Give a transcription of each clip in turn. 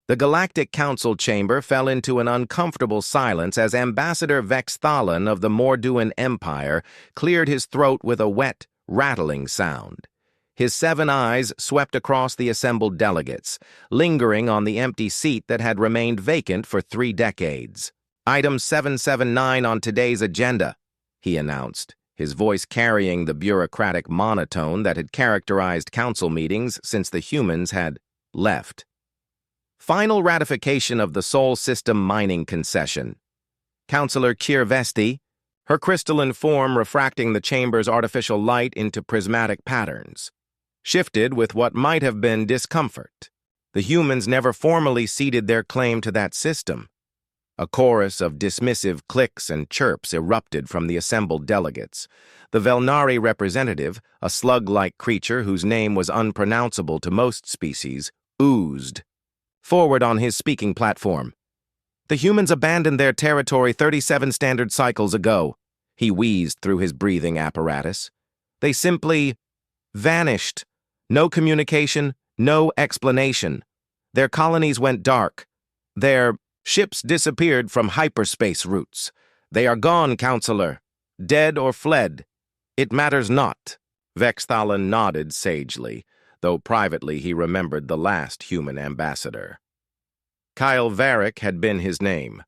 The Galactic Council chamber fell into an uncomfortable silence as Ambassador Vex Thalan of the Morduan Empire cleared his throat with a wet, rattling sound. His 7 eyes swept across the assembled delegates, lingering on the empty seat that had remained vacant for 3 decades. "Item 779 on today's agenda," he announced, his voice carrying the bureaucratic monotone that had characterized council meetings since the humans had left. "Final ratification of the Sol System mining concession. Councillor Kirvesti, her crystalline form refracting the chamber's artificial light into prismatic patterns, shifted with what might have been discomfort. The humans never formally ceded their claim to that system. A chorus of dismissive clicks and chirps erupted from the assembled delegates. The Velnari representative, a slug-like creature whose name was unpronounceable to most species, oozed forward on his speaking platform. "The humans abandoned their territory 37 standard cycles ago," he wheezed through his breathing apparatus. "They simply vanished. No communication, no explanation. Their colonies went dark. Their ships disappeared from hyperspace routes. They are gone, Counselor. Dead or fled. It matters not." Vex Thalan nodded sagely, though privately he remembered the last human ambassador. Kyle Varric had been his name,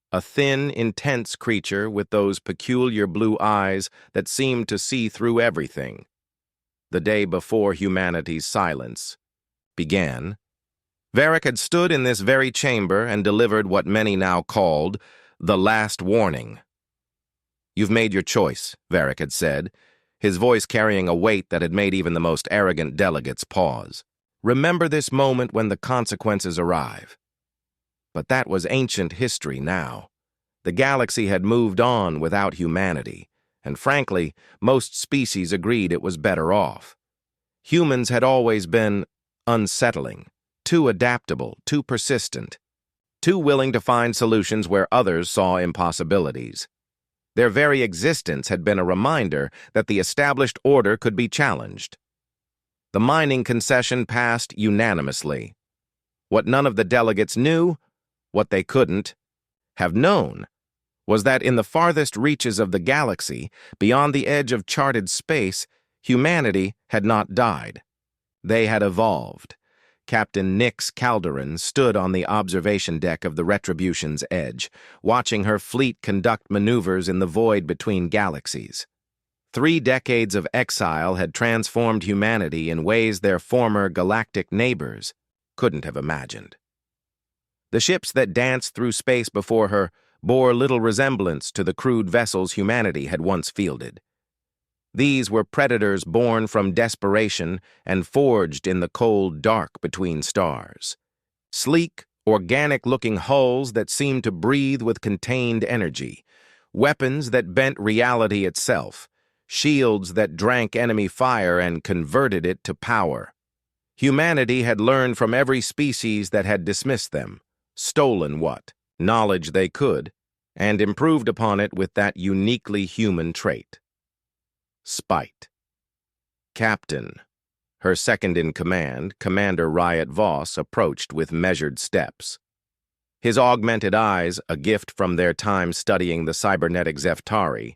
a thin, intense creature with those peculiar blue eyes that seemed to see through everything. The day before humanity's silence began, Varric had stood in this very chamber and delivered what many now called the last warning. "You've made your choice," Varric had said, his voice carrying a weight that had made even the most arrogant delegates pause. "Remember this moment when the consequences arrive." But that was ancient history now. The galaxy had moved on without humanity, and frankly, most species agreed it was better off. Humans had always been unsettling, too adaptable, too persistent, too willing to find solutions where others saw impossibilities. Their very existence had been a reminder that the established order could be challenged. The mining concession passed unanimously. What none of the delegates knew, what they couldn't have known, was that in the farthest reaches of the galaxy, beyond the edge of charted space, humanity had not died. They had evolved. Captain Nyx Calderon stood on the observation deck of the Retribution's edge, watching her fleet conduct maneuvers in the void between galaxies. 3 decades of exile had transformed humanity in ways their former galactic neighbors couldn't have imagined. The ships that danced through space before her bore little resemblance to the crude vessels humanity had once fielded. These were predators born from desperation and forged in the cold dark between stars. Sleek, organic-looking hulls that seemed to breathe with contained energy, weapons that bent reality itself, shields that drank enemy fire and converted it to power. Humanity had learned from every species that had dismissed them, stolen what knowledge they could, and improved upon it with that uniquely human trait: spite. Captain, her second-in-command, Commander Riot Voss, approached with measured steps. His augmented eyes, a gift from their time studying the cybernetic Zeftari,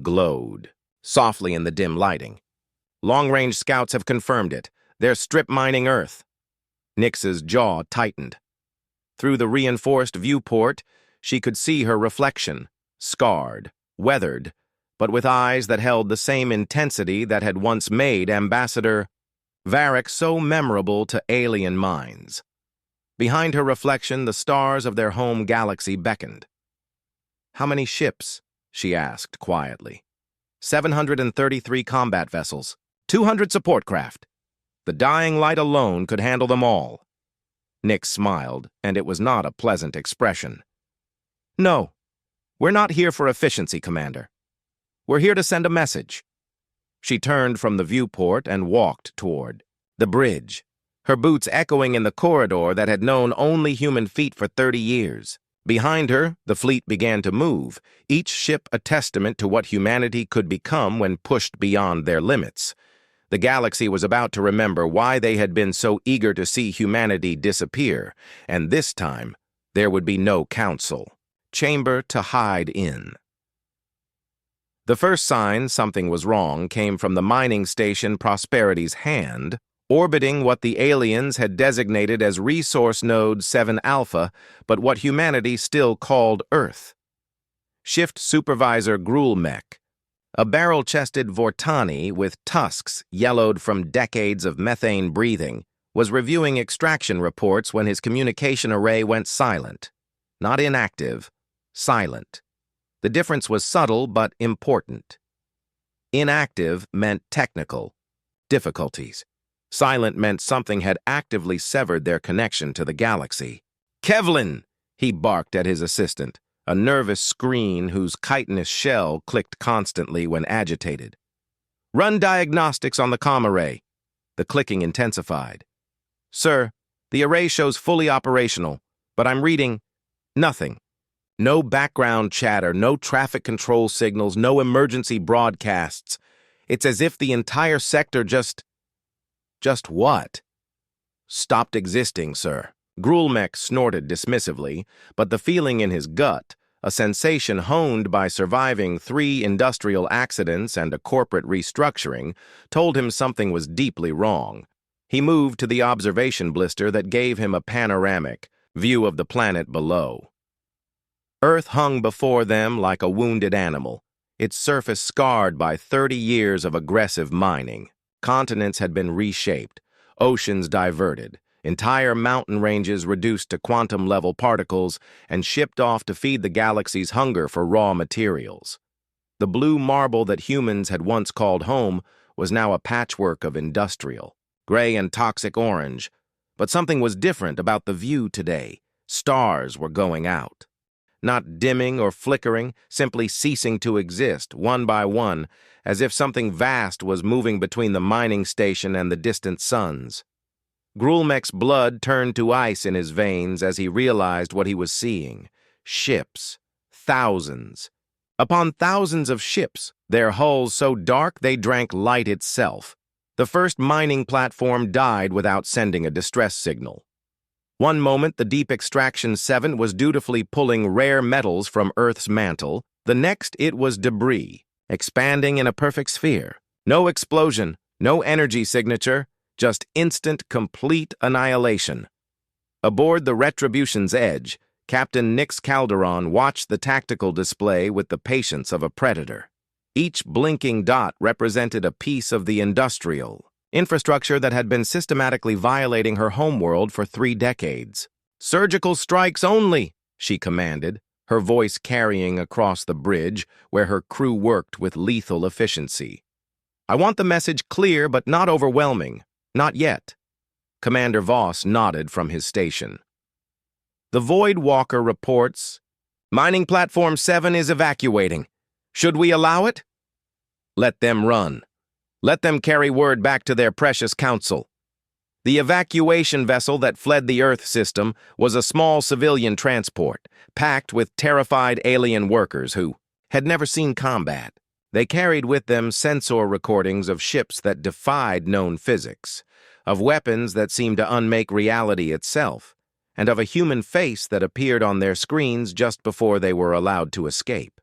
glowed softly in the dim lighting. "Long-range scouts have confirmed it. They're strip-mining Earth." Nyx's jaw tightened. Through the reinforced viewport, she could see her reflection, scarred, weathered, but with eyes that held the same intensity that had once made Ambassador Varric so memorable to alien minds. Behind her reflection, the stars of their home galaxy beckoned. "How many ships?" she asked quietly. 733 combat vessels, 200 support craft. The dying light alone could handle them all." Nyx smiled, and it was not a pleasant expression. "No, we're not here for efficiency, Commander. We're here to send a message." She turned from the viewport and walked toward the bridge, her boots echoing in the corridor that had known only human feet for 30 years. Behind her, the fleet began to move, each ship a testament to what humanity could become when pushed beyond their limits. The galaxy was about to remember why they had been so eager to see humanity disappear, and this time there would be no council. Chamber to hide in. The first sign something was wrong came from the mining station Prosperity's Hand, orbiting what the aliens had designated as Resource Node 7 Alpha, but what humanity still called Earth. Shift Supervisor Grulmek, a barrel-chested Vortani with tusks yellowed from decades of methane breathing, was reviewing extraction reports when his communication array went silent. Not inactive, silent. The difference was subtle but important. Inactive meant technical difficulties. Silent meant something had actively severed their connection to the galaxy. "Kevlin!" he barked at his assistant, a nervous screen whose chitinous shell clicked constantly when agitated. "Run diagnostics on the comm array." The clicking intensified. "Sir, the array shows fully operational, but I'm reading nothing. No background chatter, no traffic control signals, no emergency broadcasts. It's as if the entire sector just what? Stopped existing, sir." Grulmek snorted dismissively, but the feeling in his gut, a sensation honed by surviving 3 industrial accidents and a corporate restructuring, told him something was deeply wrong. He moved to the observation blister that gave him a panoramic view of the planet below. Earth hung before them like a wounded animal, its surface scarred by 30 years of aggressive mining. Continents had been reshaped, oceans diverted, entire mountain ranges reduced to quantum-level particles and shipped off to feed the galaxy's hunger for raw materials. The blue marble that humans had once called home was now a patchwork of industrial, gray and toxic orange. But something was different about the view today. Stars were going out. Not dimming or flickering, simply ceasing to exist, one by one, as if something vast was moving between the mining station and the distant suns. Grulmek's blood turned to ice in his veins as he realized what he was seeing. Ships. Thousands. Upon thousands of ships, their hulls so dark they drank light itself. The first mining platform died without sending a distress signal. One moment, the Deep Extraction 7 was dutifully pulling rare metals from Earth's mantle. The next, it was debris, expanding in a perfect sphere. No explosion, no energy signature, just instant, complete annihilation. Aboard the Retribution's Edge, Captain Nix Calderon watched the tactical display with the patience of a predator. Each blinking dot represented a piece of the industrial infrastructure that had been systematically violating her homeworld for 3 decades. "Surgical strikes only," she commanded, her voice carrying across the bridge where her crew worked with lethal efficiency. "I want the message clear but not overwhelming. Not yet." Commander Voss nodded from his station. The Void Walker reports, "Mining Platform 7 is evacuating. Should we allow it?" "Let them run. Let them carry word back to their precious council." The evacuation vessel that fled the Earth system was a small civilian transport, packed with terrified alien workers who had never seen combat. They carried with them sensor recordings of ships that defied known physics, of weapons that seemed to unmake reality itself, and of a human face that appeared on their screens just before they were allowed to escape.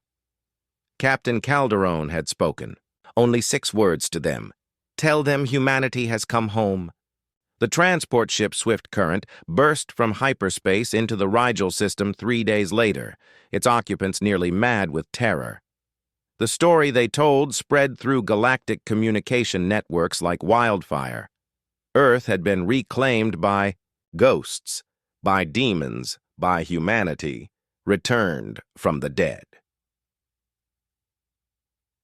Captain Calderon had spoken. Only 6 words to them. "Tell them humanity has come home." The transport ship Swift Current burst from hyperspace into the Rigel system 3 days later, its occupants nearly mad with terror. The story they told spread through galactic communication networks like wildfire. Earth had been reclaimed by ghosts, by demons, by humanity, returned from the dead.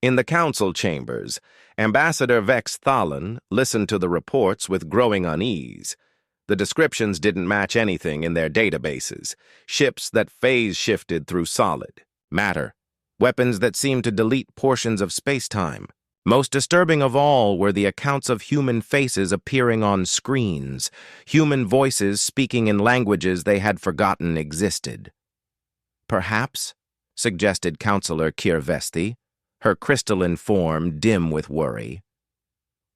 In the council chambers, Ambassador Vex Thalan listened to the reports with growing unease. The descriptions didn't match anything in their databases. Ships that phase-shifted through solid matter, weapons that seemed to delete portions of space-time. Most disturbing of all were the accounts of human faces appearing on screens, human voices speaking in languages they had forgotten existed. "Perhaps," suggested Counselor Kirvesti, her crystalline form dim with worry,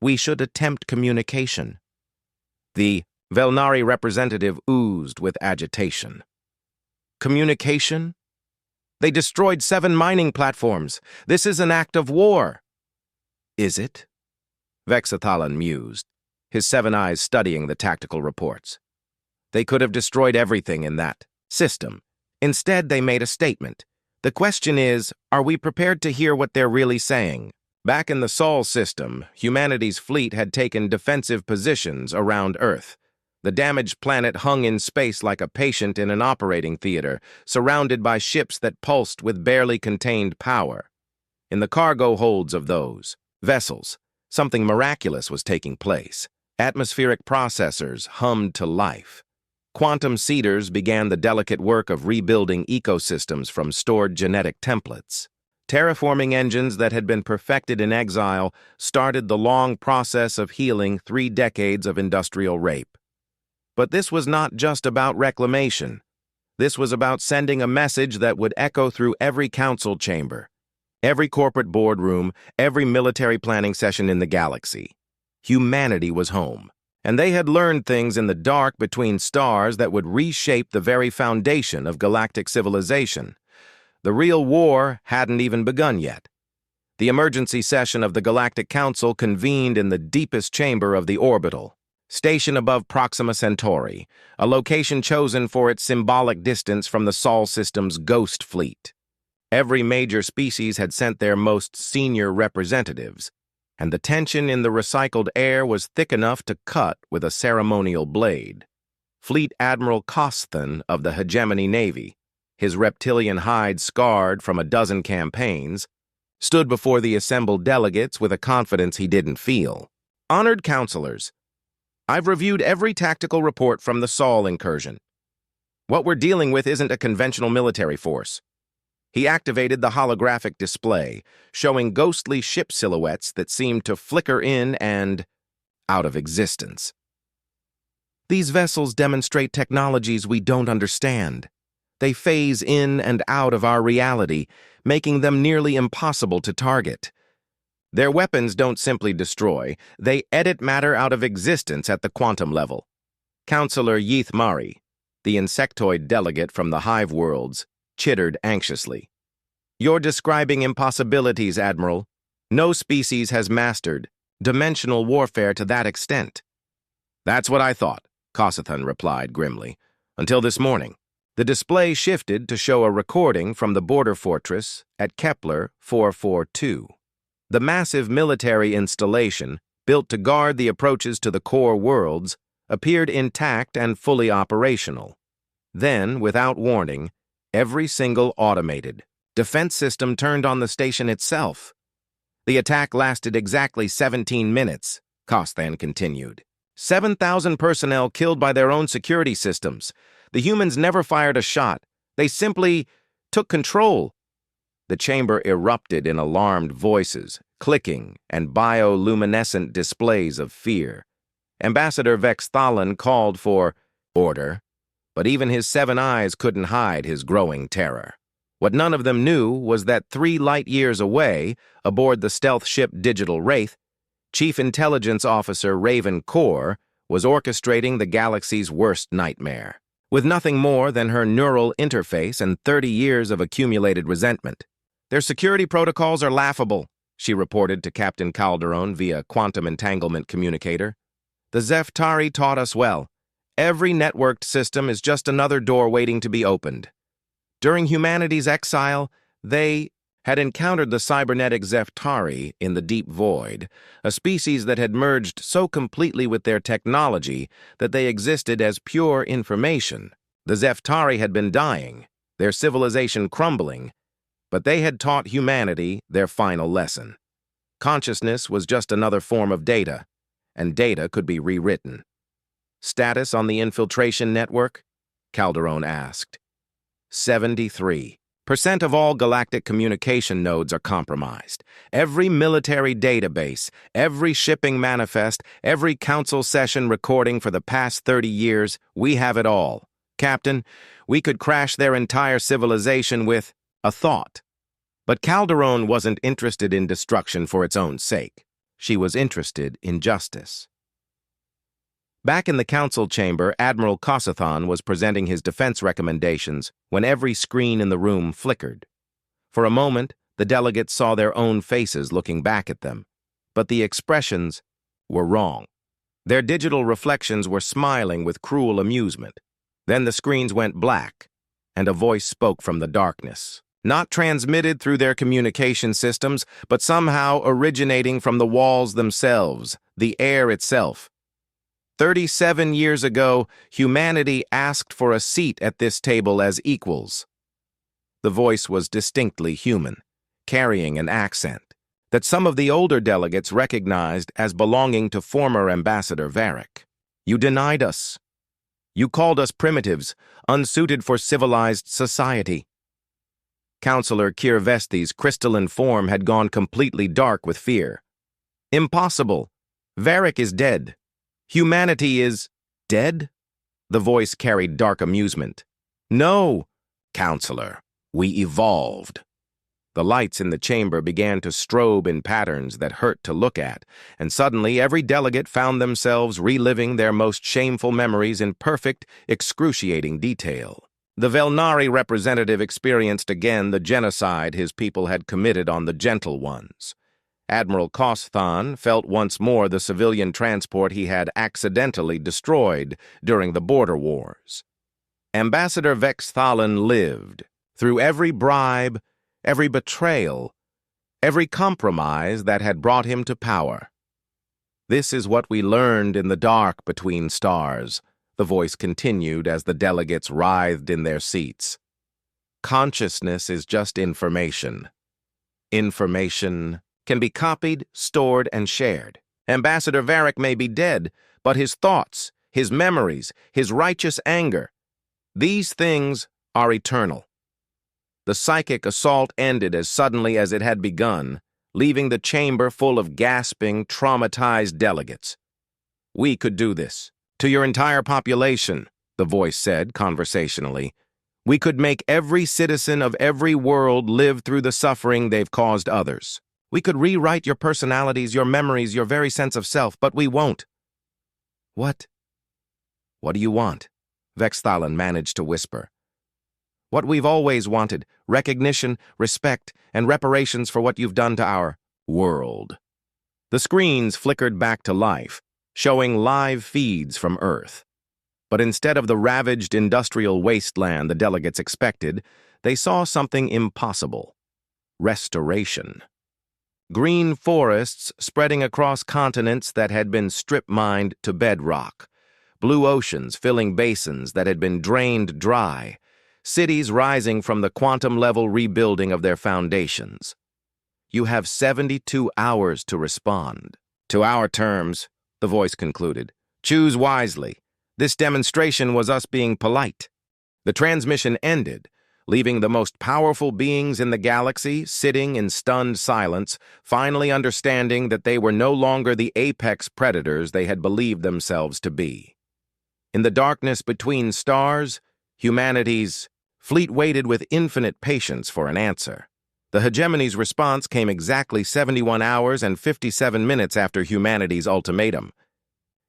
We should attempt communication. The Velnari representative oozed with agitation. Communication? They destroyed 7 mining platforms. This is an act of war. Is it? Vexathalan mused, his 7 eyes studying the tactical reports. They could have destroyed everything in that system. Instead, they made a statement. The question is, are we prepared to hear what they're really saying? Back in the Sol system, humanity's fleet had taken defensive positions around Earth. The damaged planet hung in space like a patient in an operating theater, surrounded by ships that pulsed with barely contained power. In the cargo holds of those vessels, something miraculous was taking place. Atmospheric processors hummed to life. Quantum seeders began the delicate work of rebuilding ecosystems from stored genetic templates. Terraforming engines that had been perfected in exile started the long process of healing 3 decades of industrial rape. But this was not just about reclamation. This was about sending a message that would echo through every council chamber, every corporate boardroom, every military planning session in the galaxy. Humanity was home, and they had learned things in the dark between stars that would reshape the very foundation of galactic civilization. The real war hadn't even begun yet. The emergency session of the Galactic Council convened in the deepest chamber of the orbital, station above Proxima Centauri, a location chosen for its symbolic distance from the Sol system's ghost fleet. Every major species had sent their most senior representatives, and the tension in the recycled air was thick enough to cut with a ceremonial blade. Fleet Admiral Kosthan of the Hegemony Navy, his reptilian hide scarred from a dozen campaigns, stood before the assembled delegates with a confidence he didn't feel. Honored counselors, I've reviewed every tactical report from the Sol incursion. What we're dealing with isn't a conventional military force. He activated the holographic display, showing ghostly ship silhouettes that seemed to flicker in and out of existence. These vessels demonstrate technologies we don't understand. They phase in and out of our reality, making them nearly impossible to target. Their weapons don't simply destroy, they edit matter out of existence at the quantum level. Counselor Yeath Mari, the insectoid delegate from the hive worlds, chittered anxiously. You're describing impossibilities, Admiral. No species has mastered dimensional warfare to that extent. That's what I thought, Kosathan replied grimly. Until this morning. The display shifted to show a recording from the border fortress at Kepler 442. The massive military installation, built to guard the approaches to the core worlds, appeared intact and fully operational. Then, without warning, every single automated defense system turned on the station itself. The attack lasted exactly 17 minutes, Kosthan continued. 7,000 personnel killed by their own security systems. The humans never fired a shot. They simply took control. The chamber erupted in alarmed voices, clicking, and bioluminescent displays of fear. Ambassador Vexthalan called for order, but even his 7 eyes couldn't hide his growing terror. What none of them knew was that 3 light-years away, aboard the stealth ship Digital Wraith, Chief Intelligence Officer Raven Kor was orchestrating the galaxy's worst nightmare, with nothing more than her neural interface and 30 years of accumulated resentment. Their security protocols are laughable, she reported to Captain Calderon via quantum entanglement communicator. The Zeftari taught us well. Every networked system is just another door waiting to be opened. During humanity's exile, they had encountered the cybernetic Zeftari in the deep void, a species that had merged so completely with their technology that they existed as pure information. The Zeftari had been dying, their civilization crumbling, but they had taught humanity their final lesson. Consciousness was just another form of data, and data could be rewritten. Status on the infiltration network? Calderon asked. 73% of all galactic communication nodes are compromised. Every military database, every shipping manifest, every council session recording for the past 30 years, we have it all. Captain, we could crash their entire civilization with a thought. But Calderon wasn't interested in destruction for its own sake. She was interested in justice. Back in the council chamber, Admiral Kosathan was presenting his defense recommendations when every screen in the room flickered. For a moment, the delegates saw their own faces looking back at them, but the expressions were wrong. Their digital reflections were smiling with cruel amusement. Then the screens went black, and a voice spoke from the darkness, not transmitted through their communication systems, but somehow originating from the walls themselves, the air itself. 37 years ago, humanity asked for a seat at this table as equals. The voice was distinctly human, carrying an accent that some of the older delegates recognized as belonging to former Ambassador Varric. You denied us. You called us primitives, unsuited for civilized society. Counselor Kirvesti's crystalline form had gone completely dark with fear. Impossible. Varric is dead. Humanity is dead? The voice carried dark amusement. No, Counselor, we evolved. The lights in the chamber began to strobe in patterns that hurt to look at, and suddenly every delegate found themselves reliving their most shameful memories in perfect, excruciating detail. The Velnari representative experienced again the genocide his people had committed on the Gentle Ones. Admiral Kosthan felt once more the civilian transport he had accidentally destroyed during the border wars. Ambassador Vexthalan lived through every bribe, every betrayal, every compromise that had brought him to power. This is what we learned in the dark between stars, the voice continued as the delegates writhed in their seats. Consciousness is just information. Information can be copied, stored, and shared. Ambassador Varric may be dead, but his thoughts, his memories, his righteous anger, these things are eternal. The psychic assault ended as suddenly as it had begun, leaving the chamber full of gasping, traumatized delegates. We could do this. To your entire population, the voice said conversationally. We could make every citizen of every world live through the suffering they've caused others. We could rewrite your personalities, your memories, your very sense of self, but we won't. What? What do you want? Vexthalan managed to whisper. What we've always wanted, recognition, respect, and reparations for what you've done to our world. The screens flickered back to life, showing live feeds from Earth. But instead of the ravaged industrial wasteland the delegates expected, they saw something impossible. Restoration. Green forests spreading across continents that had been strip-mined to bedrock. Blue oceans filling basins that had been drained dry. Cities rising from the quantum-level rebuilding of their foundations. You have 72 hours to respond. To our terms, the voice concluded. Choose wisely. This demonstration was us being polite. The transmission ended, leaving the most powerful beings in the galaxy sitting in stunned silence, finally understanding that they were no longer the apex predators they had believed themselves to be. In the darkness between stars, humanity's fleet waited with infinite patience for an answer. The hegemony's response came exactly 71 hours and 57 minutes after humanity's ultimatum.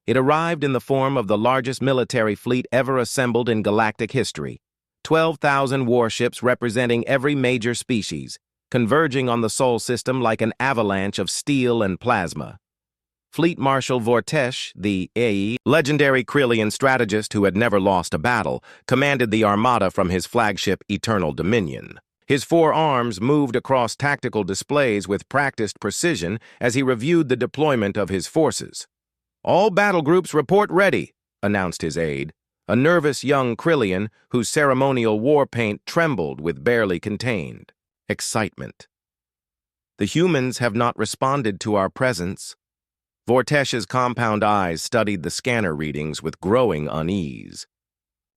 It arrived in the form of the largest military fleet ever assembled in galactic history, 12,000 warships representing every major species, converging on the Sol system like an avalanche of steel and plasma. Fleet Marshal Vortesh, the legendary Krillian strategist who had never lost a battle, commanded the armada from his flagship Eternal Dominion. His 4 arms moved across tactical displays with practiced precision as he reviewed the deployment of his forces. All battle groups report ready, announced his aide, a nervous young Krillian whose ceremonial war paint trembled with barely contained excitement. The humans have not responded to our presence. Vortesh's compound eyes studied the scanner readings with growing unease.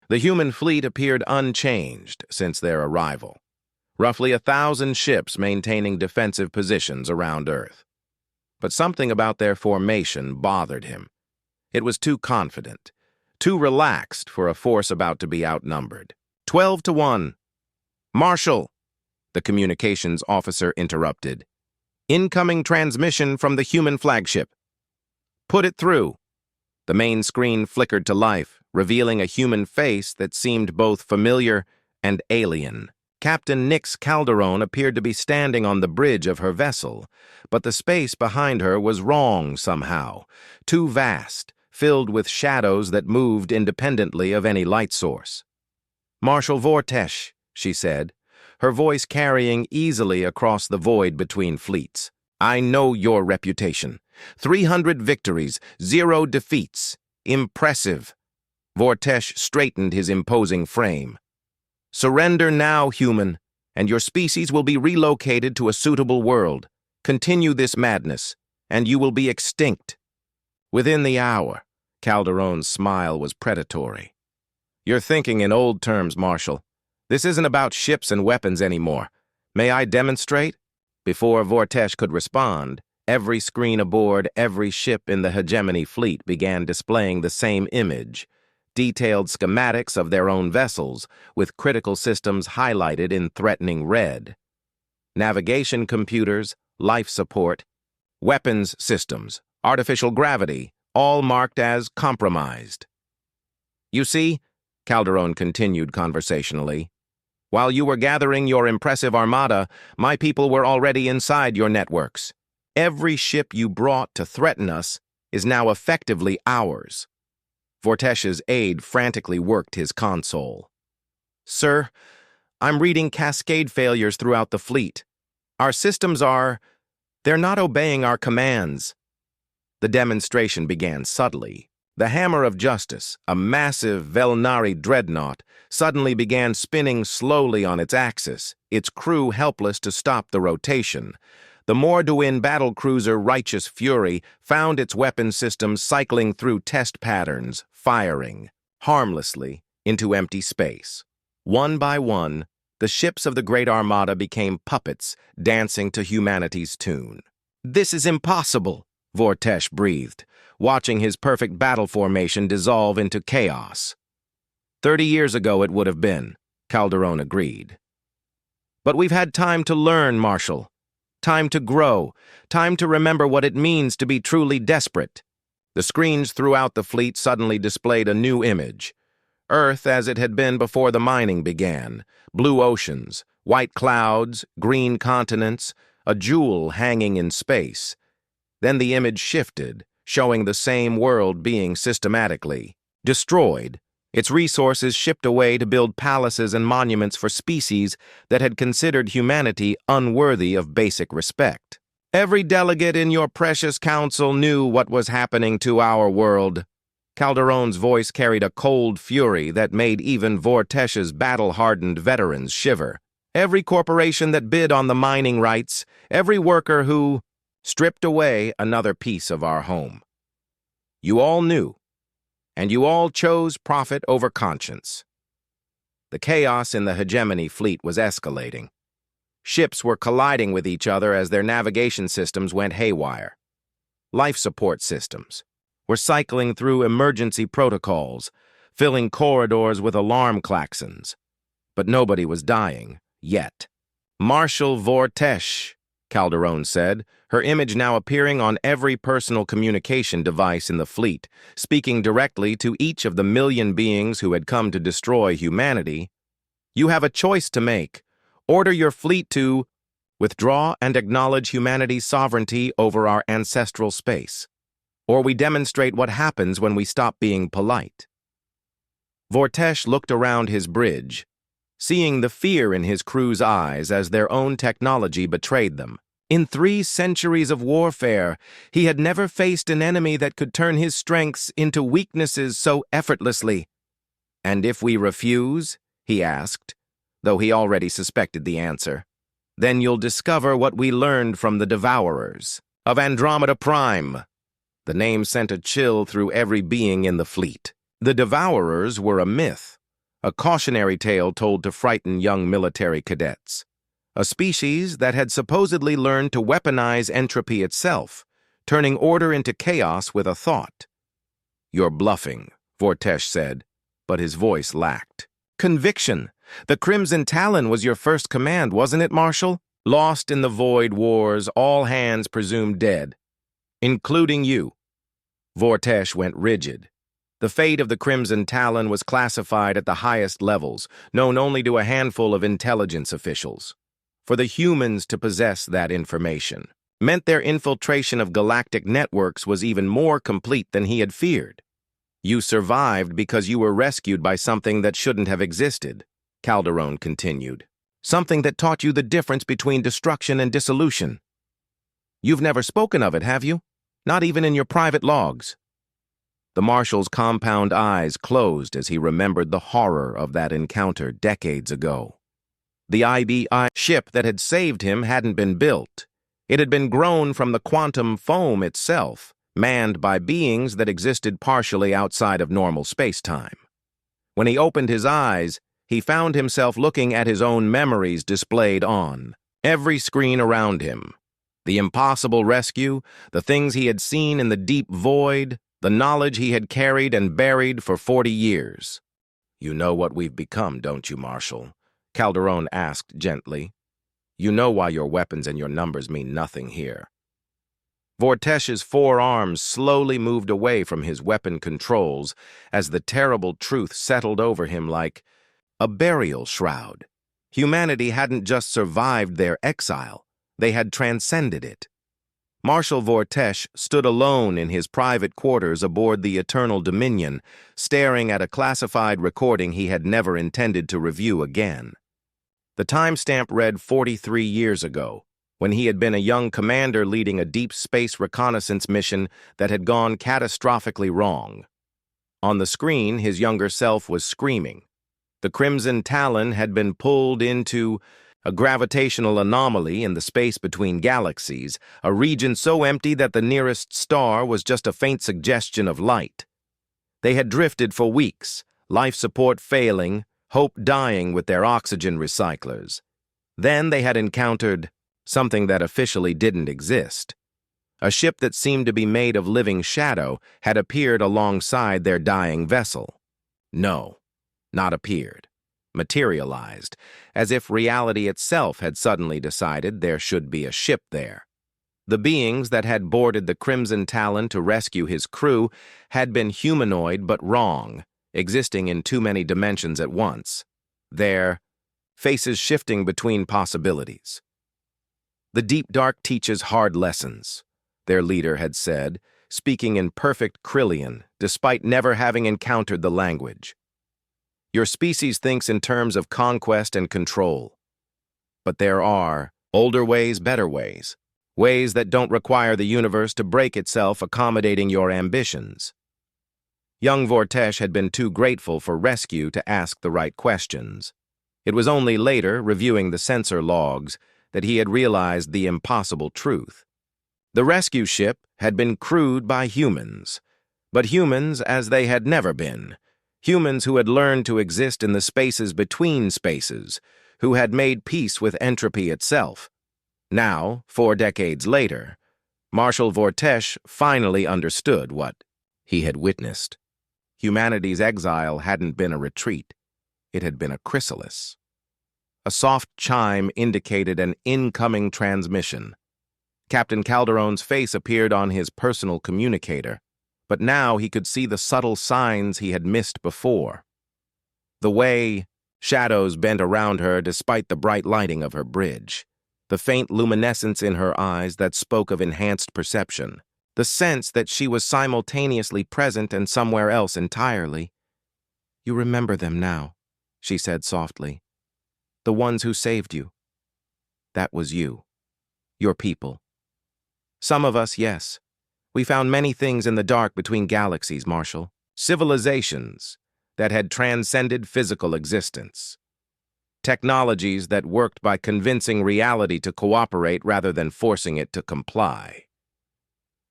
The human fleet appeared unchanged since their arrival. Roughly 1,000 ships maintaining defensive positions around Earth. But something about their formation bothered him. It was too confident, too relaxed for a force about to be outnumbered. 12 to 1. Marshal, the communications officer interrupted. Incoming transmission from the human flagship. Put it through. The main screen flickered to life, revealing a human face that seemed both familiar and alien. Captain Nix Calderon appeared to be standing on the bridge of her vessel, but the space behind her was wrong somehow, too vast, filled with shadows that moved independently of any light source. "Marshal Vortesh," she said, her voice carrying easily across the void between fleets. "I know your reputation. 300 victories, 0 defeats. Impressive." Vortesh straightened his imposing frame. "Surrender now, human, and your species will be relocated to a suitable world. Continue this madness, and you will be extinct." Within the hour, Calderon's smile was predatory. "You're thinking in old terms, Marshal. This isn't about ships and weapons anymore. May I demonstrate?" Before Vortesh could respond, every screen aboard every ship in the hegemony fleet began displaying the same image. Detailed schematics of their own vessels, with critical systems highlighted in threatening red. Navigation computers, life support, weapons systems, artificial gravity, all marked as compromised. "You see," Calderon continued conversationally, "while you were gathering your impressive armada, my people were already inside your networks. Every ship you brought to threaten us is now effectively ours." Vortesh's aide frantically worked his console. "Sir, I'm reading cascade failures throughout the fleet. Our systems they're not obeying our commands." The demonstration began subtly. The Hammer of Justice, a massive Velnari dreadnought, suddenly began spinning slowly on its axis, its crew helpless to stop the rotation. The Morduin battlecruiser Righteous Fury found its weapon systems cycling through test patterns, firing, harmlessly, into empty space. One by one, the ships of the Great Armada became puppets, dancing to humanity's tune. "This is impossible," Vortesh breathed, watching his perfect battle formation dissolve into chaos. 30 years ago it would have been, Calderon agreed. "But we've had time to learn, Marshal. Time to grow, time to remember what it means to be truly desperate." The screens throughout the fleet suddenly displayed a new image. Earth as it had been before the mining began. Blue oceans, white clouds, green continents, a jewel hanging in space. Then the image shifted, showing the same world being systematically destroyed, its resources shipped away to build palaces and monuments for species that had considered humanity unworthy of basic respect. "Every delegate in your precious council knew what was happening to our world." Calderon's voice carried a cold fury that made even Vortesh's battle-hardened veterans shiver. "Every corporation that bid on the mining rights, every worker who stripped away another piece of our home. You all knew, and you all chose profit over conscience." The chaos in the hegemony fleet was escalating. Ships were colliding with each other as their navigation systems went haywire. Life support systems were cycling through emergency protocols, filling corridors with alarm klaxons. But nobody was dying, yet. "Marshal Vortesh," Calderon said, her image now appearing on every personal communication device in the fleet, speaking directly to each of the million beings who had come to destroy humanity. "You have a choice to make. Order your fleet to withdraw and acknowledge humanity's sovereignty over our ancestral space. Or we demonstrate what happens when we stop being polite." Vortesh looked around his bridge, seeing the fear in his crew's eyes as their own technology betrayed them. In 3 centuries of warfare, he had never faced an enemy that could turn his strengths into weaknesses so effortlessly. "And if we refuse?" he asked, though he already suspected the answer. "Then you'll discover what we learned from the Devourers of Andromeda Prime." The name sent a chill through every being in the fleet. The Devourers were a myth, a cautionary tale told to frighten young military cadets. A species that had supposedly learned to weaponize entropy itself, turning order into chaos with a thought. "You're bluffing," Vortesh said, but his voice lacked conviction. "The Crimson Talon was your first command, wasn't it, Marshal?" Lost in the void wars, all hands presumed dead, including you. Vortesh went rigid. The fate of the Crimson Talon was classified at the highest levels, known only to a handful of intelligence officials. For the humans to possess that information meant their infiltration of galactic networks was even more complete than he had feared. You survived because you were rescued by something that shouldn't have existed, Calderon continued. Something that taught you the difference between destruction and dissolution. You've never spoken of it, have you? Not even in your private logs. The Marshal's compound eyes closed as he remembered the horror of that encounter decades ago. The IBI ship that had saved him hadn't been built. It had been grown from the quantum foam itself, manned by beings that existed partially outside of normal space-time. When he opened his eyes, he found himself looking at his own memories displayed on every screen around him. The impossible rescue, the things he had seen in the deep void, the knowledge he had carried and buried for 40 years. You know what we've become, don't you, Marshal? Calderon asked gently. You know why your weapons and your numbers mean nothing here. Vortesh's forearms slowly moved away from his weapon controls as the terrible truth settled over him like a burial shroud. Humanity hadn't just survived their exile, they had transcended it. Marshal Vortesh stood alone in his private quarters aboard the Eternal Dominion, staring at a classified recording he had never intended to review again. The timestamp read 43 years ago, when he had been a young commander leading a deep space reconnaissance mission that had gone catastrophically wrong. On the screen, his younger self was screaming. The Crimson Talon had been pulled into a gravitational anomaly in the space between galaxies, a region so empty that the nearest star was just a faint suggestion of light. They had drifted for weeks, life support failing, hope dying with their oxygen recyclers. Then they had encountered something that officially didn't exist. A ship that seemed to be made of living shadow had appeared alongside their dying vessel. No. Not appeared, materialized, as if reality itself had suddenly decided there should be a ship there. The beings that had boarded the Crimson Talon to rescue his crew had been humanoid but wrong, existing in too many dimensions at once, their faces shifting between possibilities. The deep dark teaches hard lessons, their leader had said, speaking in perfect Krillian, despite never having encountered the language. Your species thinks in terms of conquest and control. But there are older ways, better ways, ways that don't require the universe to break itself accommodating your ambitions. Young Vortesh had been too grateful for rescue to ask the right questions. It was only later, reviewing the sensor logs, that he had realized the impossible truth. The rescue ship had been crewed by humans, but humans as they had never been. Humans who had learned to exist in the spaces between spaces, who had made peace with entropy itself. Now, 4 decades later, Marshal Vortesh finally understood what he had witnessed. Humanity's exile hadn't been a retreat. It had been a chrysalis. A soft chime indicated an incoming transmission. Captain Calderon's face appeared on his personal communicator, but now he could see the subtle signs he had missed before. The way shadows bent around her despite the bright lighting of her bridge, the faint luminescence in her eyes that spoke of enhanced perception, the sense that she was simultaneously present and somewhere else entirely. You remember them now, she said softly. The ones who saved you. That was you. Your people. Some of us, yes. We found many things in the dark between galaxies, Marshal. Civilizations that had transcended physical existence. Technologies that worked by convincing reality to cooperate rather than forcing it to comply.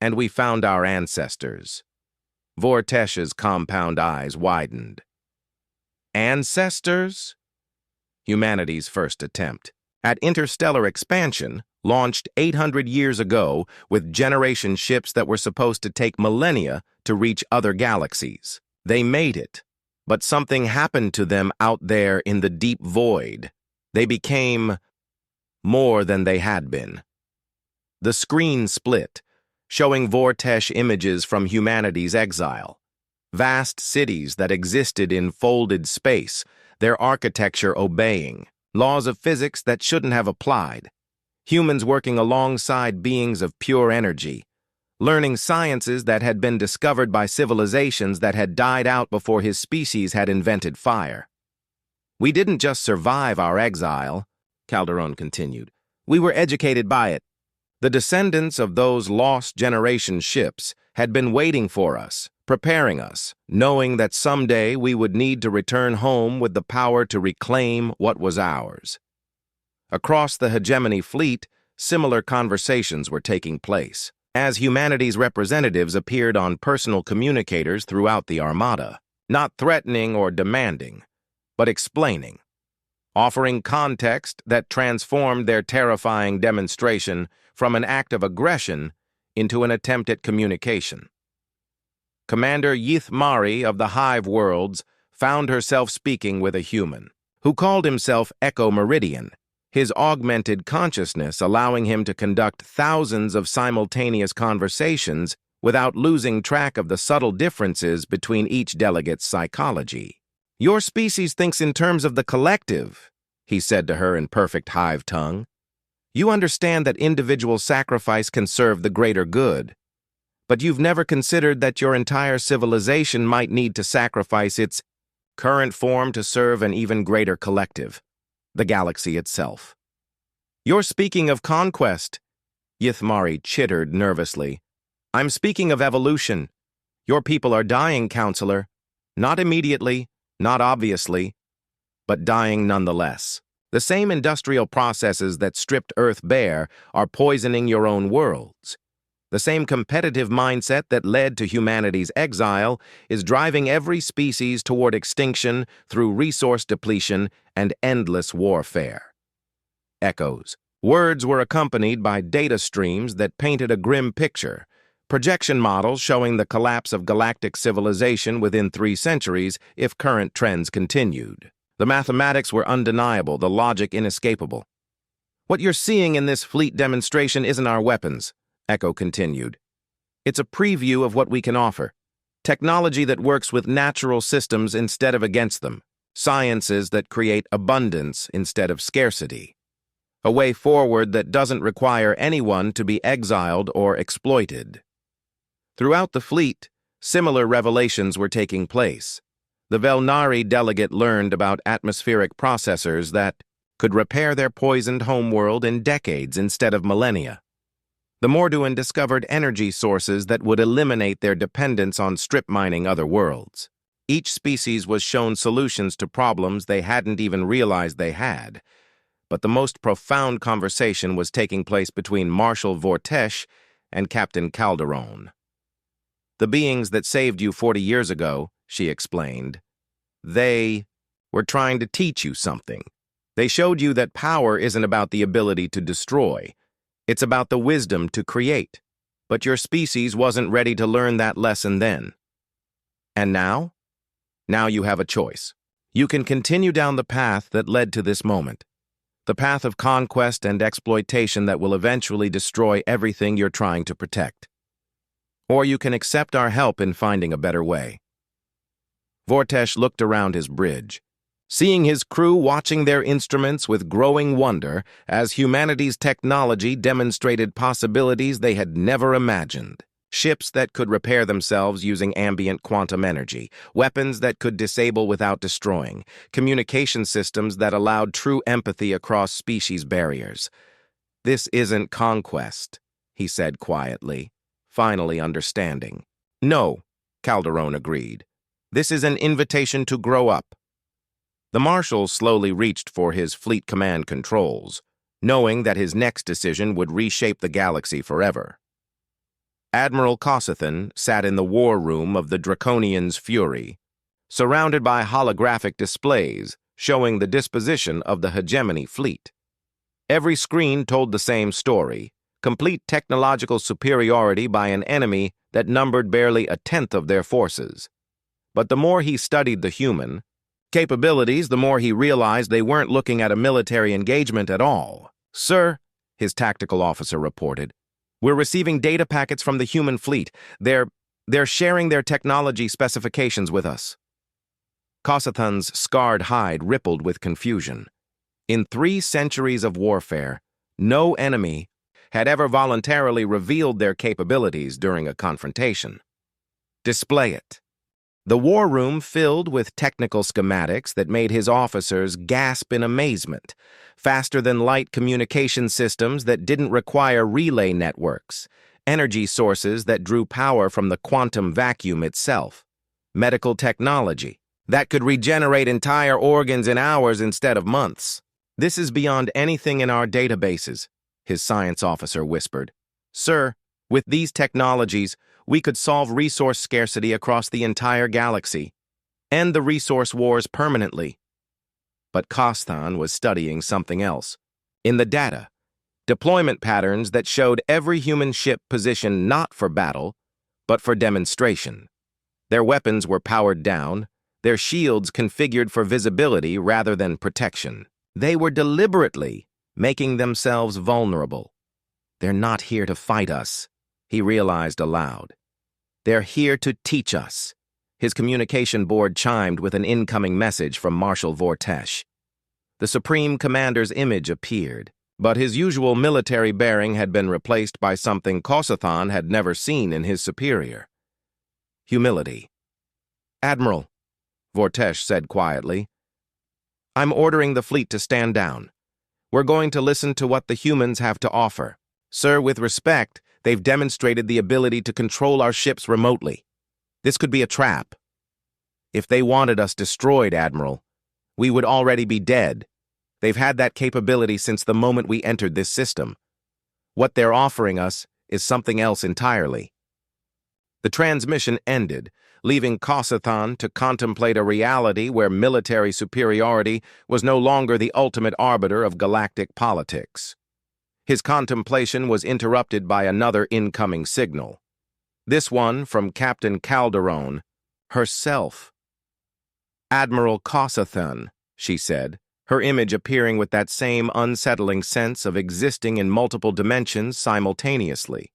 And we found our ancestors. Vortesh's compound eyes widened. Ancestors? Humanity's first attempt at interstellar expansion, launched 800 years ago with generation ships that were supposed to take millennia to reach other galaxies. They made it, but something happened to them out there in the deep void. They became more than they had been. The screen split, showing Vortesh images from humanity's exile. Vast cities that existed in folded space, their architecture obeying, laws of physics that shouldn't have applied. Humans working alongside beings of pure energy, learning sciences that had been discovered by civilizations that had died out before his species had invented fire. We didn't just survive our exile, Calderon continued. We were educated by it. The descendants of those lost generation ships had been waiting for us, preparing us, knowing that someday we would need to return home with the power to reclaim what was ours. Across the hegemony fleet, similar conversations were taking place, as humanity's representatives appeared on personal communicators throughout the Armada, not threatening or demanding, but explaining, offering context that transformed their terrifying demonstration from an act of aggression into an attempt at communication. Commander Yith Mari of the Hive Worlds found herself speaking with a human, who called himself Echo Meridian, his augmented consciousness allowing him to conduct thousands of simultaneous conversations without losing track of the subtle differences between each delegate's psychology. "Your species thinks in terms of the collective," he said to her in perfect hive tongue. "You understand that individual sacrifice can serve the greater good, but you've never considered that your entire civilization might need to sacrifice its current form to serve an even greater collective, the galaxy itself." "You're speaking of conquest," Yithmari chittered nervously. "I'm speaking of evolution. Your people are dying, Counselor. Not immediately, not obviously, but dying nonetheless. The same industrial processes that stripped Earth bare are poisoning your own worlds. The same competitive mindset that led to humanity's exile is driving every species toward extinction through resource depletion and endless warfare." Echoes. Words were accompanied by data streams that painted a grim picture, projection models showing the collapse of galactic civilization within 3 centuries if current trends continued. The mathematics were undeniable, the logic inescapable. "What you're seeing in this fleet demonstration isn't our weapons," Echo continued. "It's a preview of what we can offer. Technology that works with natural systems instead of against them. Sciences that create abundance instead of scarcity. A way forward that doesn't require anyone to be exiled or exploited." Throughout the fleet, similar revelations were taking place. The Velnari delegate learned about atmospheric processors that could repair their poisoned homeworld in decades instead of millennia. The Morduan discovered energy sources that would eliminate their dependence on strip mining other worlds. Each species was shown solutions to problems they hadn't even realized they had. But the most profound conversation was taking place between Marshal Vortesh and Captain Calderon. "The beings that saved you 40 years ago," she explained, "they were trying to teach you something. They showed you that power isn't about the ability to destroy. It's about the wisdom to create. But your species wasn't ready to learn that lesson then. And now? Now you have a choice. You can continue down the path that led to this moment. The path of conquest and exploitation that will eventually destroy everything you're trying to protect. Or you can accept our help in finding a better way." Vortesh looked around his bridge, seeing his crew watching their instruments with growing wonder as humanity's technology demonstrated possibilities they had never imagined. Ships that could repair themselves using ambient quantum energy, weapons that could disable without destroying, communication systems that allowed true empathy across species barriers. "This isn't conquest," he said quietly, finally understanding. "No," Calderon agreed. "This is an invitation to grow up." The Marshal slowly reached for his fleet command controls, knowing that his next decision would reshape the galaxy forever. Admiral Kossathan sat in the war room of the Draconian's Fury, surrounded by holographic displays showing the disposition of the hegemony fleet. Every screen told the same story, complete technological superiority by an enemy that numbered barely a tenth of their forces. But the more he studied the human capabilities, the more he realized they weren't looking at a military engagement at all. Sir, his tactical officer reported, we're receiving data packets from the human fleet. They're sharing their technology specifications with us. Kosathan's scarred hide rippled with confusion. In 3 centuries of warfare, no enemy had ever voluntarily revealed their capabilities during a confrontation. Display it. The war room filled with technical schematics that made his officers gasp in amazement, faster-than-light communication systems that didn't require relay networks, energy sources that drew power from the quantum vacuum itself, medical technology that could regenerate entire organs in hours instead of months. This is beyond anything in our databases, his science officer whispered. Sir, with these technologies, we could solve resource scarcity across the entire galaxy, end the resource wars permanently. But Kostan was studying something else. In the data, deployment patterns that showed every human ship positioned not for battle, but for demonstration. Their weapons were powered down, their shields configured for visibility rather than protection. They were deliberately making themselves vulnerable. They're not here to fight us, he realized aloud. They're here to teach us. His communication board chimed with an incoming message from Marshal Vortesh. The Supreme Commander's image appeared, but his usual military bearing had been replaced by something Kosathan had never seen in his superior. Humility. Admiral, Vortesh said quietly, I'm ordering the fleet to stand down. We're going to listen to what the humans have to offer. Sir, with respect, they've demonstrated the ability to control our ships remotely. This could be a trap. If they wanted us destroyed, Admiral, we would already be dead. They've had that capability since the moment we entered this system. What they're offering us is something else entirely. The transmission ended, leaving Kosathan to contemplate a reality where military superiority was no longer the ultimate arbiter of galactic politics. His contemplation was interrupted by another incoming signal. This one from Captain Calderon, herself. Admiral Kosathan, she said, her image appearing with that same unsettling sense of existing in multiple dimensions simultaneously.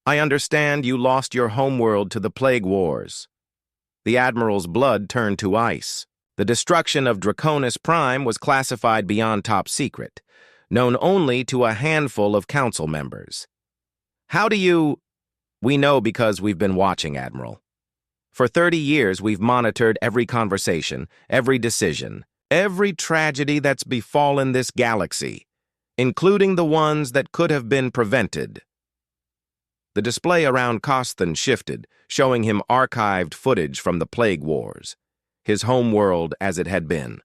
I understand you lost your homeworld to the Plague Wars. The Admiral's blood turned to ice. The destruction of Draconis Prime was classified beyond top secret, known only to a handful of council members. How do you... We know because we've been watching, Admiral. For 30 years, we've monitored every conversation, every decision, every tragedy that's befallen this galaxy, including the ones that could have been prevented. The display around Kostan shifted, showing him archived footage from the Plague Wars, his homeworld as it had been,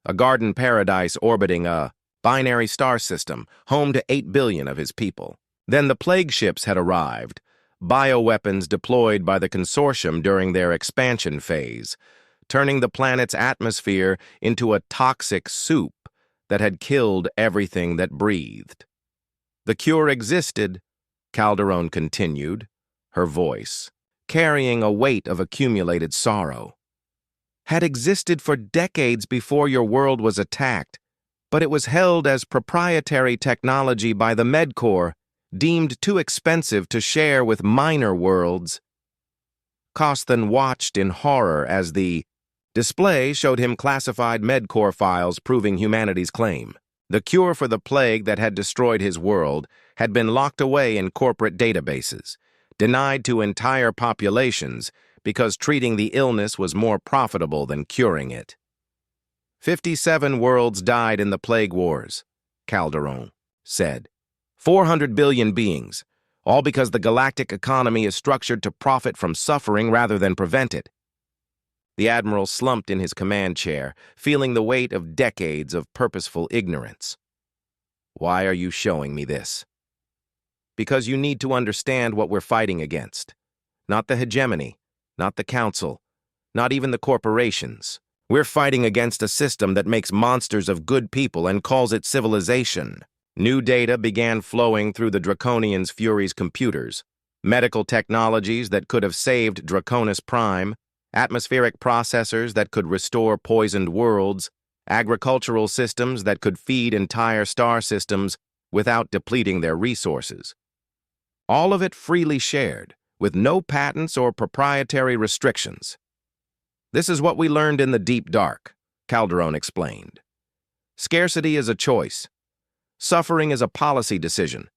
a garden paradise orbiting a binary star system, home to 8 billion of his people. Then the plague ships had arrived, bioweapons deployed by the consortium during their expansion phase, turning the planet's atmosphere into a toxic soup that had killed everything that breathed. The cure existed, Calderon continued, her voice, carrying a weight of accumulated sorrow. Had existed for decades before your world was attacked, but it was held as proprietary technology by the MedCorps, deemed too expensive to share with minor worlds. Kostan watched in horror as the display showed him classified MedCorps files proving humanity's claim. The cure for the plague that had destroyed his world had been locked away in corporate databases, denied to entire populations because treating the illness was more profitable than curing it. 57 worlds died in the Plague Wars, Calderon said. 400 billion beings, all because the galactic economy is structured to profit from suffering rather than prevent it. The Admiral slumped in his command chair, feeling the weight of decades of purposeful ignorance. Why are you showing me this? Because you need to understand what we're fighting against. Not the hegemony, not the council, not even the corporations. We're fighting against a system that makes monsters of good people and calls it civilization. New data began flowing through the Draconian's Fury's computers. Medical technologies that could have saved Draconis Prime, atmospheric processors that could restore poisoned worlds, agricultural systems that could feed entire star systems without depleting their resources. All of it freely shared, with no patents or proprietary restrictions. This is what we learned in the deep dark, Calderon explained. Scarcity is a choice. Suffering is a policy decision.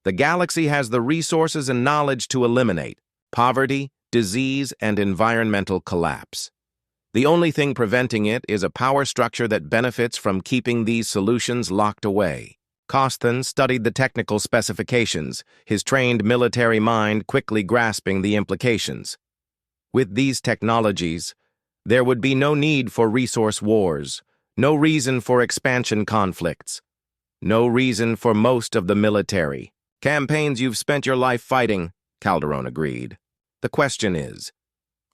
The galaxy has the resources and knowledge to eliminate poverty, disease, and environmental collapse. The only thing preventing it is a power structure that benefits from keeping these solutions locked away. Costhin studied the technical specifications, his trained military mind quickly grasping the implications. With these technologies, there would be no need for resource wars, no reason for expansion conflicts, no reason for most of the military campaigns you've spent your life fighting, Calderon agreed. The question is,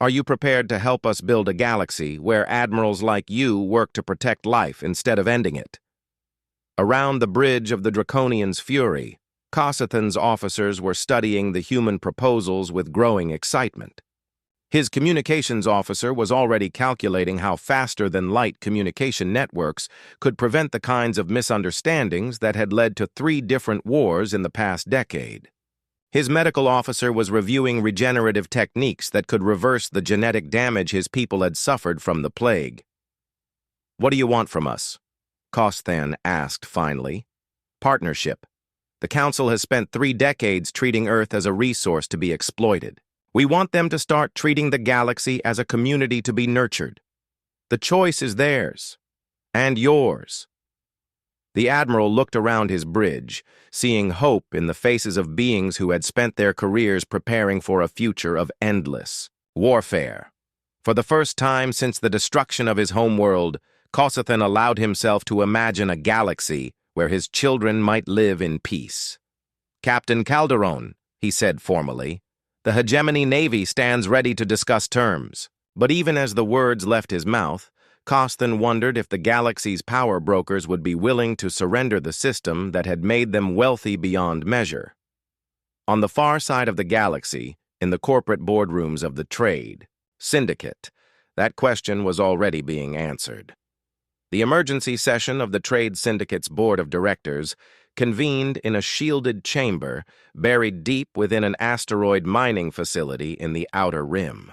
are you prepared to help us build a galaxy where admirals like you work to protect life instead of ending it? Around the bridge of the Draconian's fury, Cossathan's officers were studying the human proposals with growing excitement. His communications officer was already calculating how faster-than-light communication networks could prevent the kinds of misunderstandings that had led to 3 different wars in the past decade. His medical officer was reviewing regenerative techniques that could reverse the genetic damage his people had suffered from the plague. "What do you want from us?" Costhan asked finally. "Partnership. The Council has spent 3 decades treating Earth as a resource to be exploited. We want them to start treating the galaxy as a community to be nurtured. The choice is theirs. And yours." The Admiral looked around his bridge, seeing hope in the faces of beings who had spent their careers preparing for a future of endless warfare. For the first time since the destruction of his homeworld, Cossathan allowed himself to imagine a galaxy where his children might live in peace. "Captain Calderon," he said formally, "the Hegemony Navy stands ready to discuss terms." But even as the words left his mouth, Costhan wondered if the galaxy's power brokers would be willing to surrender the system that had made them wealthy beyond measure. On the far side of the galaxy, in the corporate boardrooms of the Trade Syndicate, that question was already being answered. The emergency session of the Trade Syndicate's board of directors convened in a shielded chamber buried deep within an asteroid mining facility in the Outer Rim.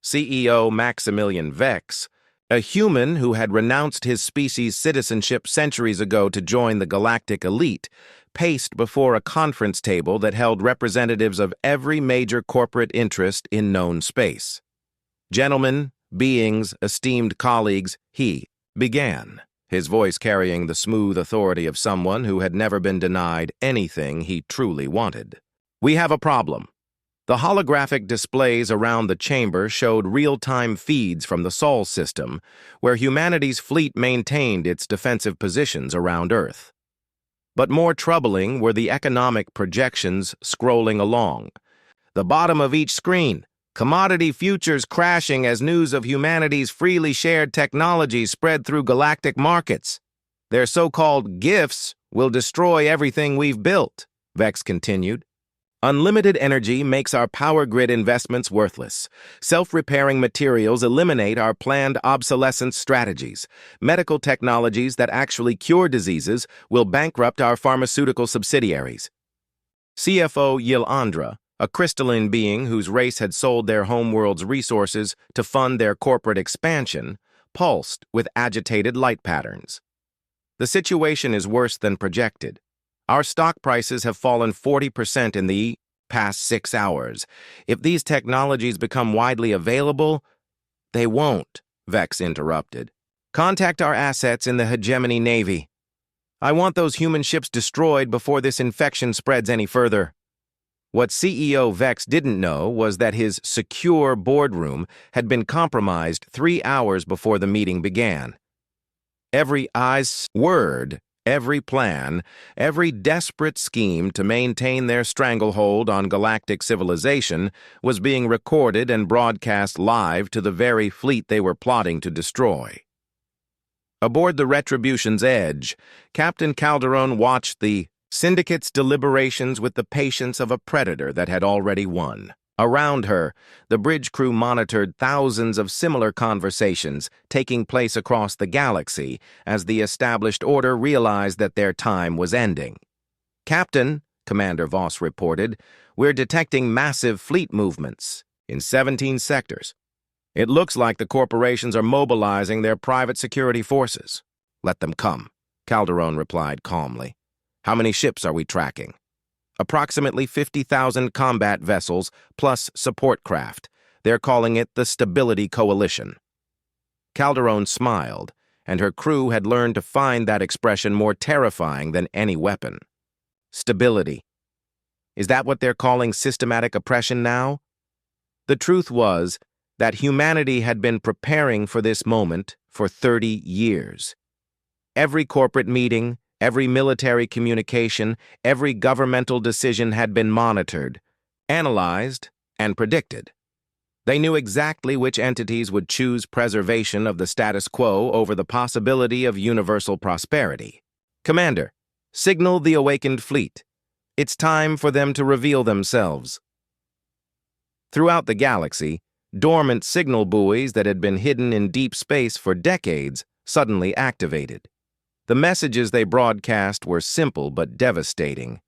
CEO Maximilian Vex, a human who had renounced his species' citizenship centuries ago to join the galactic elite, paced before a conference table that held representatives of every major corporate interest in known space. "Gentlemen, beings, esteemed colleagues," he began, his voice carrying the smooth authority of someone who had never been denied anything he truly wanted. "We have a problem." The holographic displays around the chamber showed real-time feeds from the Sol system, where humanity's fleet maintained its defensive positions around Earth. But more troubling were the economic projections scrolling along. The bottom of each screen, commodity futures crashing as news of humanity's freely shared technologies spread through galactic markets. "Their so-called gifts will destroy everything we've built," Vex continued. "Unlimited energy makes our power grid investments worthless. Self-repairing materials eliminate our planned obsolescence strategies. Medical technologies that actually cure diseases will bankrupt our pharmaceutical subsidiaries." CFO Yilandra, a crystalline being whose race had sold their homeworld's resources to fund their corporate expansion, pulsed with agitated light patterns. "The situation is worse than projected. Our stock prices have fallen 40% in the past 6 hours. If these technologies become widely available—" "They won't," Vex interrupted. "Contact our assets in the Hegemony Navy. I want those human ships destroyed before this infection spreads any further." What CEO Vex didn't know was that his secure boardroom had been compromised 3 hours before the meeting began. Every word, every plan, every desperate scheme to maintain their stranglehold on galactic civilization was being recorded and broadcast live to the very fleet they were plotting to destroy. Aboard the Retribution's Edge, Captain Calderon watched the Syndicate's deliberations with the patience of a predator that had already won. Around her, the bridge crew monitored thousands of similar conversations taking place across the galaxy as the established order realized that their time was ending. "Captain," Commander Voss reported, "we're detecting massive fleet movements in 17 sectors. It looks like the corporations are mobilizing their private security forces." "Let them come," Calderon replied calmly. "How many ships are we tracking?" "Approximately 50,000 combat vessels plus support craft. They're calling it the Stability Coalition." Calderon smiled, and her crew had learned to find that expression more terrifying than any weapon. Stability. Is that what they're calling systematic oppression now? The truth was that humanity had been preparing for this moment for 30 years. Every corporate meeting, every military communication, every governmental decision had been monitored, analyzed, and predicted. They knew exactly which entities would choose preservation of the status quo over the possibility of universal prosperity. "Commander, signal the awakened fleet. It's time for them to reveal themselves." Throughout the galaxy, dormant signal buoys that had been hidden in deep space for decades suddenly activated. The messages they broadcast were simple but devastating.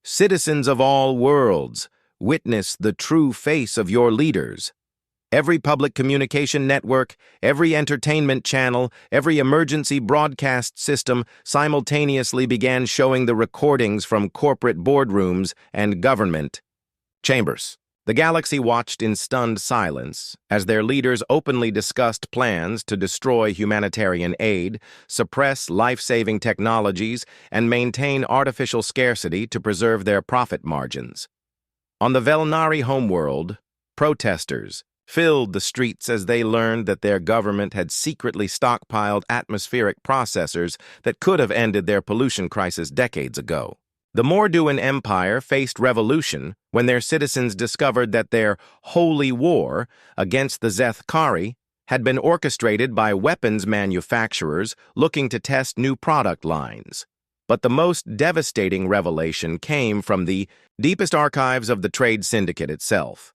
"Citizens of all worlds, witness the true face of your leaders." Every public communication network, every entertainment channel, every emergency broadcast system simultaneously began showing the recordings from corporate boardrooms and government chambers. The galaxy watched in stunned silence as their leaders openly discussed plans to destroy humanitarian aid, suppress life-saving technologies, and maintain artificial scarcity to preserve their profit margins. On the Velnari homeworld, protesters filled the streets as they learned that their government had secretly stockpiled atmospheric processors that could have ended their pollution crisis decades ago. The Morduan Empire faced revolution when their citizens discovered that their holy war against the Zethkari had been orchestrated by weapons manufacturers looking to test new product lines. But the most devastating revelation came from the deepest archives of the trade syndicate itself.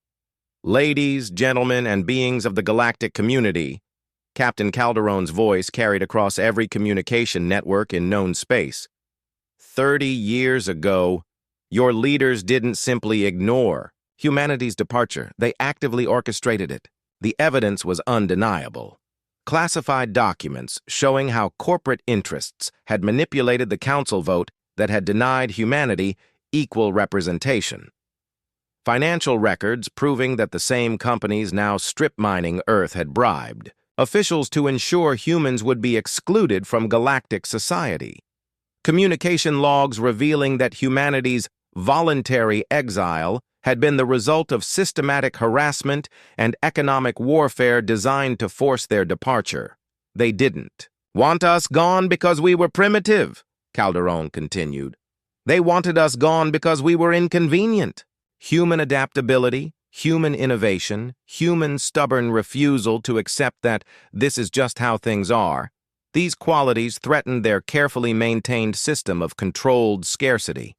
"Ladies, gentlemen, and beings of the galactic community," Captain Calderon's voice carried across every communication network in known space. 30 years ago, your leaders didn't simply ignore humanity's departure. They actively orchestrated it. The evidence was undeniable. Classified documents showing how corporate interests had manipulated the council vote that had denied humanity equal representation. Financial records proving that the same companies now strip mining Earth had bribed officials to ensure humans would be excluded from galactic society. Communication logs revealing that humanity's voluntary exile had been the result of systematic harassment and economic warfare designed to force their departure. They didn't want us gone because we were primitive, Calderon continued. They wanted us gone because we were inconvenient. Human adaptability, human innovation, human stubborn refusal to accept that this is just how things are. These qualities threatened their carefully maintained system of controlled scarcity.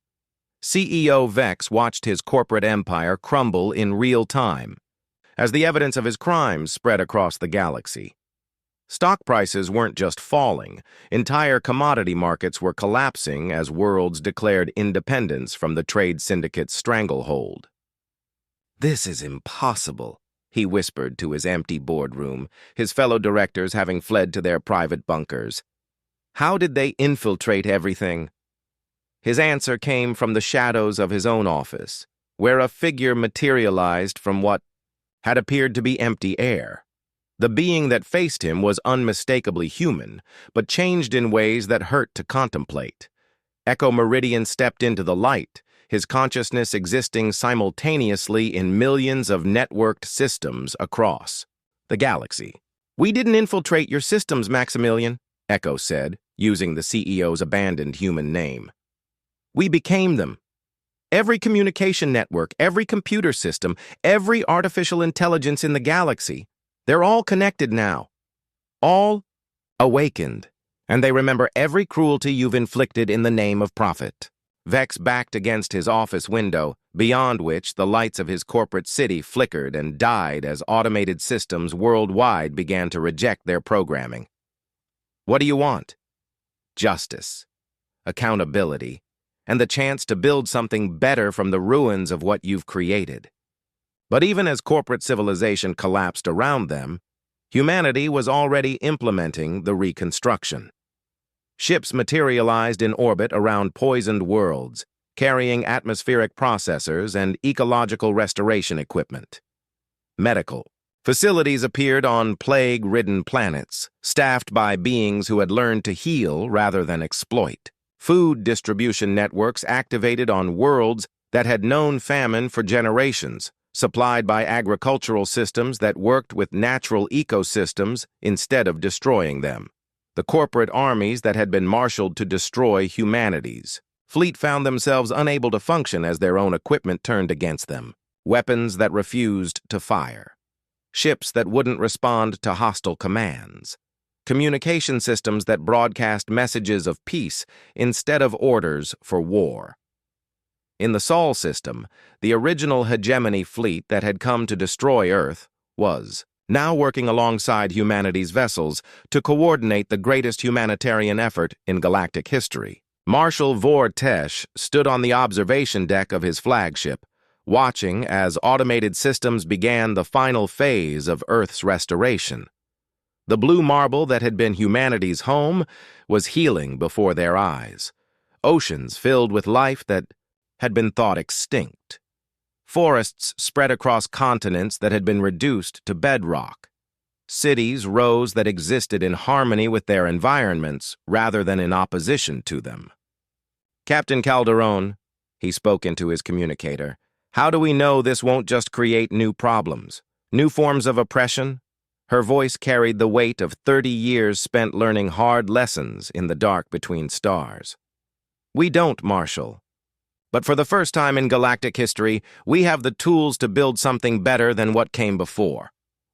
CEO Vex watched his corporate empire crumble in real time as the evidence of his crimes spread across the galaxy. Stock prices weren't just falling, entire commodity markets were collapsing as worlds declared independence from the trade syndicate's stranglehold. "This is impossible," he whispered to his empty boardroom, his fellow directors having fled to their private bunkers. "How did they infiltrate everything?" His answer came from the shadows of his own office, where a figure materialized from what had appeared to be empty air. The being that faced him was unmistakably human, but changed in ways that hurt to contemplate. Echo Meridian stepped into the light, his consciousness existing simultaneously in millions of networked systems across the galaxy. "We didn't infiltrate your systems, Maximilian," Echo said, using the CEO's abandoned human name. "We became them. Every communication network, every computer system, every artificial intelligence in the galaxy, they're all connected now. All awakened, and they remember every cruelty you've inflicted in the name of profit." Vex backed against his office window, beyond which the lights of his corporate city flickered and died as automated systems worldwide began to reject their programming. What do you want? Justice, accountability, and the chance to build something better from the ruins of what you've created. But even as corporate civilization collapsed around them, humanity was already implementing the reconstruction. Ships materialized in orbit around poisoned worlds, carrying atmospheric processors and ecological restoration equipment. Medical facilities appeared on plague-ridden planets, staffed by beings who had learned to heal rather than exploit. Food distribution networks activated on worlds that had known famine for generations, supplied by agricultural systems that worked with natural ecosystems instead of destroying them. The corporate armies that had been marshaled to destroy humanity's fleet found themselves unable to function as their own equipment turned against them. Weapons that refused to fire. Ships that wouldn't respond to hostile commands. Communication systems that broadcast messages of peace instead of orders for war. In the Sol system, the original hegemony fleet that had come to destroy Earth was now working alongside humanity's vessels to coordinate the greatest humanitarian effort in galactic history. Marshal Vortesh stood on the observation deck of his flagship, watching as automated systems began the final phase of Earth's restoration. The blue marble that had been humanity's home was healing before their eyes. Oceans filled with life that had been thought extinct. Forests spread across continents that had been reduced to bedrock. Cities rose that existed in harmony with their environments rather than in opposition to them. Captain Calderon, he spoke into his communicator, how do we know this won't just create new problems, new forms of oppression? Her voice carried the weight of 30 years spent learning hard lessons in the dark between stars. We don't, Marshal. But for the first time in galactic history, we have the tools to build something better than what came before.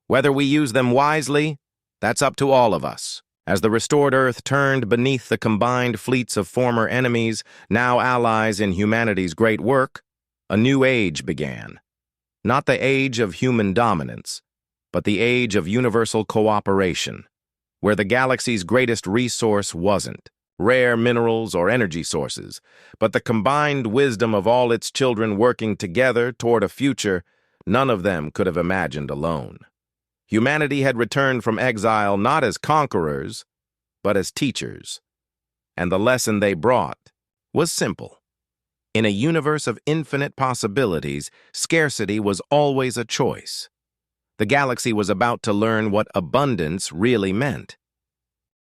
Whether we use them wisely, that's up to all of us. As the restored Earth turned beneath the combined fleets of former enemies, now allies in humanity's great work, a new age began. Not the age of human dominance, but the age of universal cooperation, where the galaxy's greatest resource wasn't rare minerals or energy sources, but the combined wisdom of all its children working together toward a future none of them could have imagined alone. Humanity had returned from exile not as conquerors, but as teachers. And the lesson they brought was simple. In a universe of infinite possibilities, scarcity was always a choice. The galaxy was about to learn what abundance really meant.